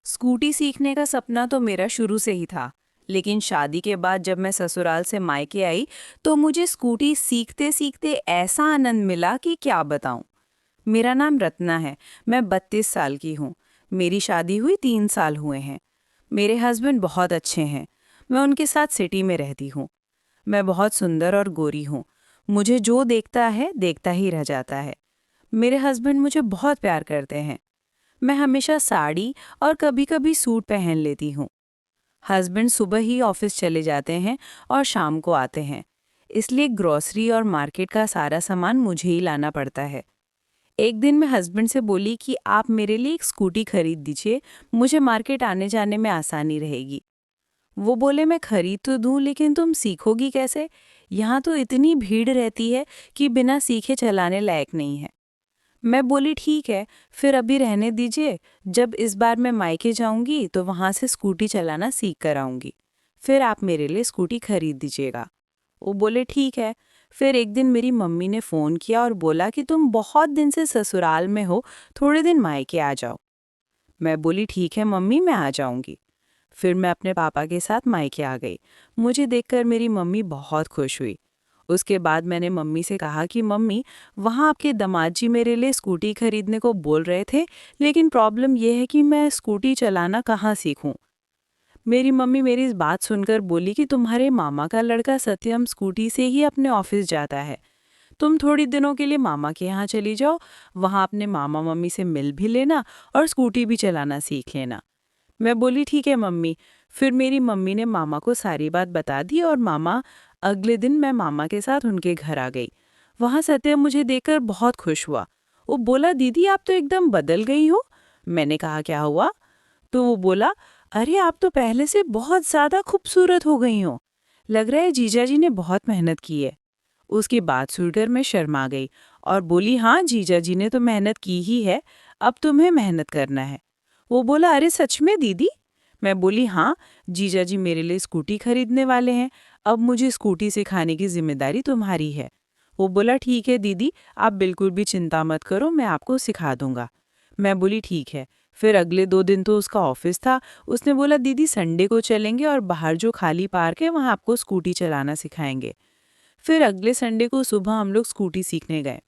Scooty सीखने का सपना तो मेरा शुरू से ही था। लेकिन शादी के बाद जब मैं ससुराल से मायके आई तो मुझे स्कूटी सीखते सीखते ऐसा आनंद मिला कि क्या बताऊं। मेरा नाम रत्ना है। मैं 32 साल की हूँ। मेरी शादी हुई 3 साल हुए हैं। मेरे हस्बैंड बहुत अच्छे हैं। मैं उनके साथ सिटी में रहती हूँ। मैं बहुत सुंदर और गोरी हूँ। मुझे जो देखता है देखता ही रह जाता है। मेरे हस्बैंड मुझे बहुत प्यार करते हैं। मैं हमेशा साड़ी और कभी-कभी सूट पहन लेती हूँ। हस्बैंड सुबह ही ऑफिस चले जाते हैं और शाम को आते हैं। इसलिए ग्रोसरी और मार्केट का सारा सामान मुझे ही लाना पड़ता है। एक दिन मैं हस्बैंड से बोली कि आप मेरे लिए एक स्कूटी खरीद दीजिए, मुझे मार्केट आने जाने में आसानी रहेगी। वो बोले मैं खरीद तो दूं लेकिन तुम सीखोगी कैसे? यहाँ तो इतनी भीड़ रहती है कि बिना सीखे चलाने लायक नहीं है। मैं बोली ठीक है, फिर अभी रहने दीजिए। जब इस बार मैं मायके जाऊंगी तो वहां से स्कूटी चलाना सीख कर आऊंगी। फिर आप मेरे लिए स्कूटी खरीद दीजिएगा। वो बोले ठीक है। फिर एक दिन मेरी मम्मी ने फ़ोन किया और बोला कि तुम बहुत दिन से ससुराल में हो, थोड़े दिन मायके आ जाओ। मैं बोली ठीक है मम्मी, मैं आ जाऊंगी। फिर मैं अपने पापा के साथ मायके आ गई। मुझे देखकर मेरी मम्मी बहुत खुश हुई। उसके बाद मैंने मम्मी से कहा कि मम्मी, वहाँ आपके दामाद जी मेरे लिए स्कूटी खरीदने को बोल रहे थे, लेकिन प्रॉब्लम यह है कि मैं स्कूटी चलाना कहाँ सीखूं। मेरी मम्मी मेरी इस बात सुनकर बोली कि तुम्हारे मामा का लड़का सत्यम स्कूटी से ही अपने ऑफिस जाता है। तुम थोड़ी दिनों के लिए मामा के यहाँ चली जाओ, वहाँ अपने मामा मम्मी से मिल भी लेना और स्कूटी भी चलाना सीख लेना। मैं बोली ठीक है मम्मी। फिर मेरी मम्मी ने मामा को सारी बात बता दी और अगले दिन मैं मामा के साथ उनके घर आ गई। वहाँ सत्यम मुझे देखकर बहुत खुश हुआ। वो बोला दीदी आप तो एकदम बदल गई हो। मैंने कहा क्या हुआ? तो वो बोला अरे आप तो पहले से बहुत ज़्यादा खूबसूरत हो गई हो। लग रहा है जीजा जी ने बहुत मेहनत की है। उसकी बात सुनकर मैं शर्मा गई और बोली हाँ जीजा जी ने तो मेहनत की ही है, अब तुम्हें मेहनत करना है। वो बोला अरे सच में दीदी? मैं बोली हाँ, जीजा जी मेरे लिए स्कूटी खरीदने वाले हैं, अब मुझे स्कूटी सिखाने की जिम्मेदारी तुम्हारी है। वो बोला ठीक है दीदी, आप बिल्कुल भी चिंता मत करो, मैं आपको सिखा दूंगा। मैं बोली ठीक है। फिर अगले 2 दिन तो उसका ऑफिस था। उसने बोला दीदी संडे को चलेंगे और बाहर जो खाली पार्क है वहाँ आपको स्कूटी चलाना सिखाएंगे। फिर अगले संडे को सुबह हम लोग स्कूटी सीखने गए।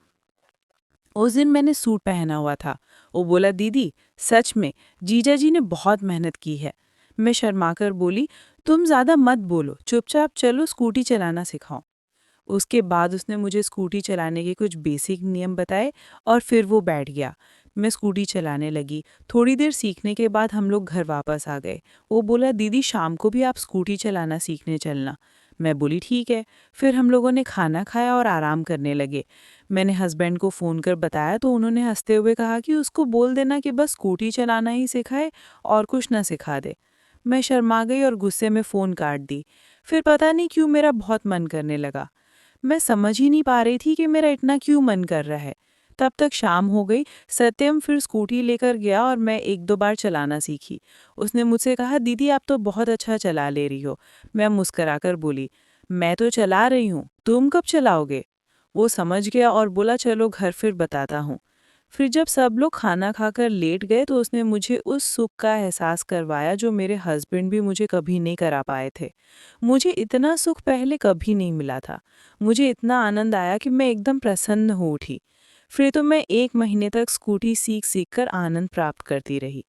उस दिन मैंने सूट पहना हुआ था। वो बोला दीदी सच में जीजा जी ने बहुत मेहनत की है। मैं शर्माकर बोली तुम ज़्यादा मत बोलो, चुपचाप चलो स्कूटी चलाना सिखाओ। उसके बाद उसने मुझे स्कूटी चलाने के कुछ बेसिक नियम बताए और फिर वो बैठ गया। मैं स्कूटी चलाने लगी। थोड़ी देर सीखने के बाद हम लोग घर वापस आ गए। वो बोला दीदी शाम को भी आप स्कूटी चलाना सीखने चलना। मैं बोली ठीक है। फिर हम लोगों ने खाना खाया और आराम करने लगे। मैंने हस्बैंड को फ़ोन कर बताया तो उन्होंने हंसते हुए कहा कि उसको बोल देना कि बस स्कूटी चलाना ही सिखाए और कुछ ना सिखा दे। मैं शर्मा गई और गुस्से में फ़ोन काट दी। फिर पता नहीं क्यों मेरा बहुत मन करने लगा। मैं समझ ही नहीं पा रही थी कि मेरा इतना क्यों मन कर रहा है। तब तक शाम हो गई। सत्यम फिर स्कूटी लेकर गया और मैं 1-2 बार चलाना सीखी। उसने मुझसे कहा दीदी आप तो बहुत अच्छा चला ले रही हो। मैं मुस्कराकर बोली मैं तो चला रही हूँ, तुम कब चलाओगे? वो समझ गया और बोला चलो घर फिर बताता हूँ। फिर जब सब लोग खाना खाकर लेट गए तो उसने मुझे उस सुख का एहसास करवाया जो मेरे हस्बैंड भी मुझे कभी नहीं करा पाए थे। मुझे इतना सुख पहले कभी नहीं मिला था। मुझे इतना आनंद आया कि मैं एकदम प्रसन्न हो उठी। फिर तो मैं 1 महीने तक स्कूटी सीख सीख कर आनंद प्राप्त करती रही।